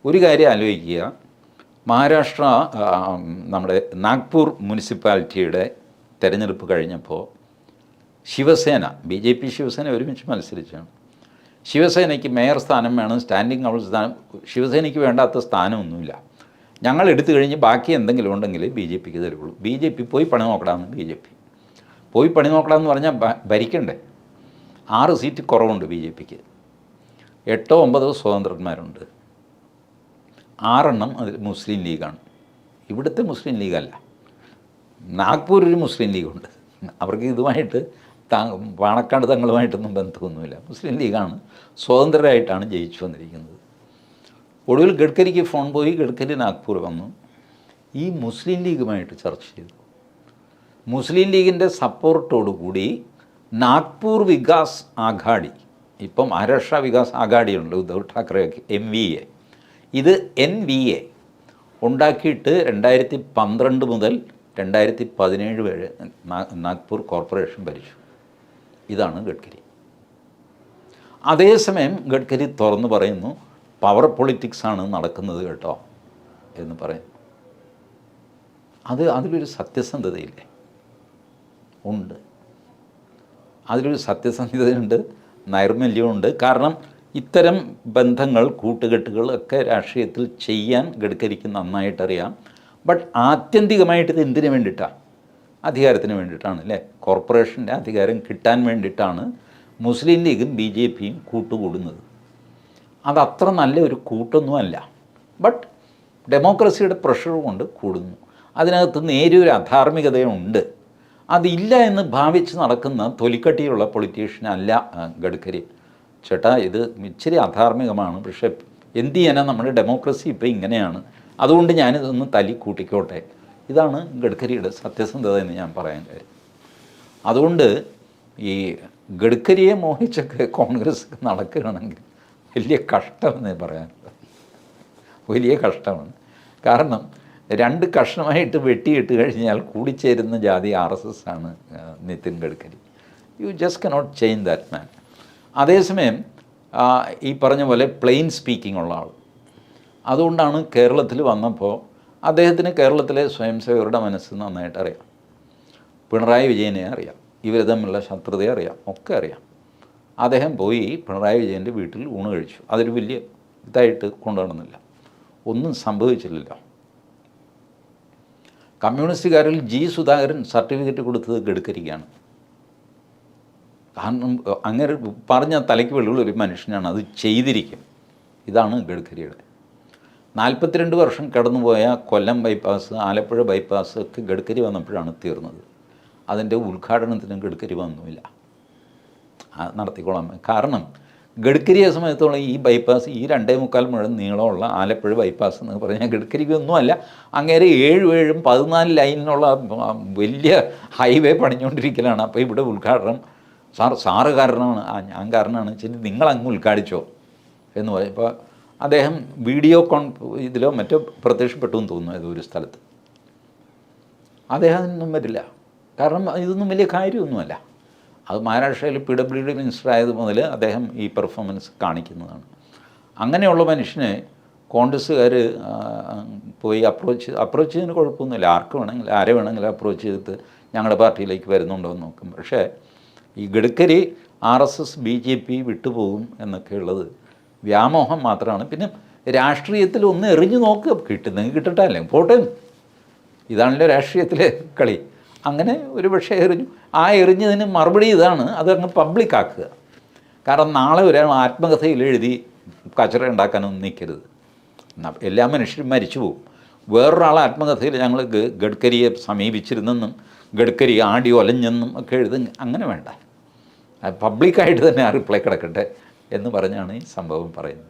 ഒരു കാര്യം ആലോചിക്കുക, മഹാരാഷ്ട്ര നമ്മുടെ നാഗ്പൂർ മുനിസിപ്പാലിറ്റിയുടെ തെരഞ്ഞെടുപ്പ് കഴിഞ്ഞപ്പോൾ ശിവസേന, BJP ശിവസേന ഒരുമിച്ച് മത്സരിച്ചാണ്. ശിവസേനയ്ക്ക് മേയർ സ്ഥാനം വേണം, സ്റ്റാൻഡിംഗ് കൗൺസിൽ സ്ഥാനം. ശിവസേനയ്ക്ക് വേണ്ടാത്ത സ്ഥാനമൊന്നുമില്ല. ഞങ്ങൾ എടുത്തു കഴിഞ്ഞ് ബാക്കി എന്തെങ്കിലും ഉണ്ടെങ്കിൽ BJPക്ക് തരുള്ളൂ. BJP പോയി പണി നോക്കടാന്ന്. BJP പോയി പണി നോക്കടാന്ന് പറഞ്ഞാൽ ഭരിക്കണ്ടേ? 6 സീറ്റ് കുറവുണ്ട് BJPക്ക്. 8-9 സ്വതന്ത്രന്മാരുണ്ട്. 6 അതിൽ മുസ്ലിം ലീഗാണ്. ഇവിടുത്തെ മുസ്ലിം ലീഗല്ല, നാഗ്പൂരിൽ മുസ്ലിം ലീഗുണ്ട്. അവർക്ക് ഇതുമായിട്ട് പാണക്കാട് തങ്ങളുമായിട്ടൊന്നും ബന്ധമൊന്നുമില്ല. മുസ്ലിം ലീഗാണ്, സ്വതന്ത്രരായിട്ടാണ് ജയിച്ചു വന്നിരിക്കുന്നത്. ഒടുവിൽ ഗഡ്കരിക്ക് ഫോൺ പോയി. ഗഡ്കരി നാഗ്പൂർ വന്നു. ഈ മുസ്ലിം ലീഗുമായിട്ട് ചർച്ച ചെയ്തു. മുസ്ലിം ലീഗിൻ്റെ സപ്പോർട്ടോടുകൂടി നാഗ്പൂർ വികാസ് ആഘാടി, ഇപ്പം മഹാരാഷ്ട്ര വികാസ് ആഘാടിയുണ്ട്, ഉദ്ധവ് ഠാക്കറെ MVA, ഇത് NVA ഉണ്ടാക്കിയിട്ട് 2012 മുതൽ 2017 വരെ നാഗ്പൂർ കോർപ്പറേഷൻ ഭരിച്ചു. ഇതാണ് ഗഡ്കരി. അതേസമയം ഗഡ്കരി തുറന്നു പറയുന്നു, പവർ പൊളിറ്റിക്സാണ് നടക്കുന്നത് കേട്ടോ എന്ന് പറയുന്നു. അതിലൊരു സത്യസന്ധതയില്ലേ? ഉണ്ട്. അതിലൊരു സത്യസന്ധതയുണ്ട്, നൈർമല്യമുണ്ട്. കാരണം ഇത്തരം ബന്ധങ്ങൾ, കൂട്ടുകെട്ടുകൾ ഒക്കെ രാഷ്ട്രീയത്തിൽ ചെയ്യാൻ ഗഡ്കരിക്ക് നന്നായിട്ടറിയാം. ബട്ട് ആത്യന്തികമായിട്ട് ഇത് എന്തിനു വേണ്ടിയിട്ടാണ്? അധികാരത്തിന് വേണ്ടിയിട്ടാണ് അല്ലേ? കോർപ്പറേഷൻ്റെ അധികാരം കിട്ടാൻ വേണ്ടിയിട്ടാണ് മുസ്ലിം ലീഗും BJPയും കൂട്ടുകൂടുന്നത്. അതത്ര നല്ല ഒരു കൂട്ടൊന്നുമല്ല. ബട്ട് ഡെമോക്രസിയുടെ പ്രഷർ കൊണ്ട് കൂടുന്നു. അതിനകത്ത് നേരിയൊരു അധാർമികതയുണ്ട്. അതില്ല എന്ന് ഭാവിച്ച് നടക്കുന്ന തൊലിക്കട്ടിയുള്ള പൊളിറ്റീഷ്യനല്ല ഗഡ്കരി. ചേട്ടാ, ഇത് ഇച്ചിരി അധാർമികമാണ്, പക്ഷേ എന്ത് ചെയ്യാനാണ്, നമ്മുടെ ഡെമോക്രസി ഇപ്പോൾ ഇങ്ങനെയാണ്, അതുകൊണ്ട് ഞാനിതൊന്ന് തല്ലി കൂട്ടിക്കോട്ടെ. ഇതാണ് ഗഡ്കരിയുടെ സത്യസന്ധത എന്ന് ഞാൻ പറയാൻ കാര്യം. അതുകൊണ്ട് ഈ ഗഡ്കരിയെ മോഹിച്ചൊക്കെ കോൺഗ്രസ് നടക്കുകയാണെങ്കിൽ വലിയ കഷ്ടമെന്നേ പറയാനുള്ളത്. വലിയ കഷ്ടമാണ്. കാരണം 2 കഷ്ണമായിട്ട് വെട്ടിയിട്ട് കഴിഞ്ഞാൽ കൂടിച്ചേരുന്ന ജാതി RSS ആണ് Nitin Gadkari. You just cannot change that man. അതേസമയം ഈ പറഞ്ഞ പോലെ പ്ലെയിൻ സ്പീക്കിംഗ് ഉള്ള ആൾ. അതുകൊണ്ടാണ് കേരളത്തിൽ വന്നപ്പോൾ അദ്ദേഹത്തിന് കേരളത്തിലെ സ്വയംസേവകരുടെ മനസ്സ് നന്നായിട്ട് അറിയാം. പിണറായി വിജയനെ അറിയാം, ഇവർ തമ്മിലുള്ള ശത്രുതയെ അറിയാം, ഒക്കെ അറിയാം. അദ്ദേഹം പോയി പിണറായി വിജയൻ്റെ വീട്ടിൽ ഊണ് കഴിച്ചു. അതൊരു വലിയ ഇതായിട്ട് കൊണ്ടുവന്നില്ല, ഒന്നും സംഭവിച്ചില്ലല്ലോ. കമ്മ്യൂണിസ്റ്റുകാരിൽ G. സുധാകരൻ സർട്ടിഫിക്കറ്റ് കൊടുത്തത് ഗഡ്കരിക്കാണ്. കാരണം അങ്ങനെ പറഞ്ഞ തലയ്ക്ക് വെളിയുള്ള ഒരു മനുഷ്യനാണ്, അത് ചെയ്തിരിക്കും. ഇതാണ് ഗഡ്കരിയുടെ. 42 വർഷം കടന്നുപോയ കൊല്ലം ബൈപ്പാസ്, ആലപ്പുഴ ബൈപ്പാസ് ഒക്കെ ഗഡ്കരി വന്നപ്പോഴാണ് തീർന്നത്. അതിൻ്റെ ഉദ്ഘാടനത്തിനും ഗഡ്കരി വന്നുമില്ല. നടത്തിക്കോളാം. കാരണം ഗഡ്കരിയെ സമയത്തോളം ഈ ബൈപ്പാസ്, ഈ 2.25 മുഴം നീളമുള്ള ആലപ്പുഴ ബൈപ്പാസ് എന്ന് പറഞ്ഞാൽ ഗഡ്കരിക്ക് ഒന്നുമല്ല. അങ്ങേരെ 7-14 ലൈനിനുള്ള വലിയ ഹൈവേ പണിഞ്ഞുകൊണ്ടിരിക്കലാണ്. അപ്പോൾ ഇവിടെ ഉദ്ഘാടനം സാറ് കാരണമാണ്, ഞാൻ കാരണമാണ് വെച്ചാൽ നിങ്ങളങ്ങ് ഉദ്ഘാടിച്ചോ എന്ന് പറയും. അദ്ദേഹം വീഡിയോ ഇതിലോ മറ്റോ പ്രത്യക്ഷപ്പെട്ടു എന്ന് തോന്നുന്നു ഏതൊരു സ്ഥലത്ത്. അദ്ദേഹം അതിനൊന്നും വരില്ല. കാരണം ഇതൊന്നും വലിയ കാര്യമൊന്നുമല്ല. അത് മഹാരാഷ്ട്രയിൽ PWD മിനിസ്റ്റർ ആയത് മുതൽ അദ്ദേഹം ഈ പെർഫോമൻസ് കാണിക്കുന്നതാണ്. അങ്ങനെയുള്ള മനുഷ്യനെ കോൺഗ്രസ്സുകാർ പോയി അപ്രോച്ച് ചെയ്തതിന് കുഴപ്പമൊന്നുമില്ല. ആരെ വേണമെങ്കിലും അപ്രോച്ച് ചെയ്തിട്ട് ഞങ്ങളുടെ പാർട്ടിയിലേക്ക് വരുന്നുണ്ടോ എന്ന് നോക്കും. പക്ഷേ ഈ ഗഡ്കരി RSS BJP വിട്ടുപോകും എന്നൊക്കെയുള്ളത് വ്യാമോഹം മാത്രമാണ്. പിന്നെ രാഷ്ട്രീയത്തിൽ ഒന്ന് എറിഞ്ഞു നോക്കുക, കിട്ടുന്നെങ്കിൽ കിട്ടട്ടെ, അല്ലെങ്കിൽ പോട്ടെ. ഇതാണല്ലോ രാഷ്ട്രീയത്തിലെ കളി. അങ്ങനെ ഒരു പക്ഷേ എറിഞ്ഞു, ആ എറിഞ്ഞതിന് മറുപടി ഇതാണ്, അതങ്ങ് പബ്ലിക്കാക്കുക. കാരണം നാളെ ഒരാൾ ആത്മകഥയിൽ എഴുതി കച്ചറ ഉണ്ടാക്കാനൊന്നും നിൽക്കരുത്. എല്ലാ മനുഷ്യരും മരിച്ചു പോകും. വേറൊരാൾ ആത്മകഥയിൽ ഞങ്ങൾ ഗഡ്കരിയെ സമീപിച്ചിരുന്നെന്നും ഗഡ്കരി ആടി ഒലഞ്ഞെന്നും ഒക്കെ എഴുതും. അങ്ങനെ വേണ്ട, പബ്ലിക്കായിട്ട് തന്നെ ആ റിപ്ലൈ കിടക്കട്ടെ എന്ന് പറഞ്ഞാണ് ഈ സംഭവം പറയുന്നത്.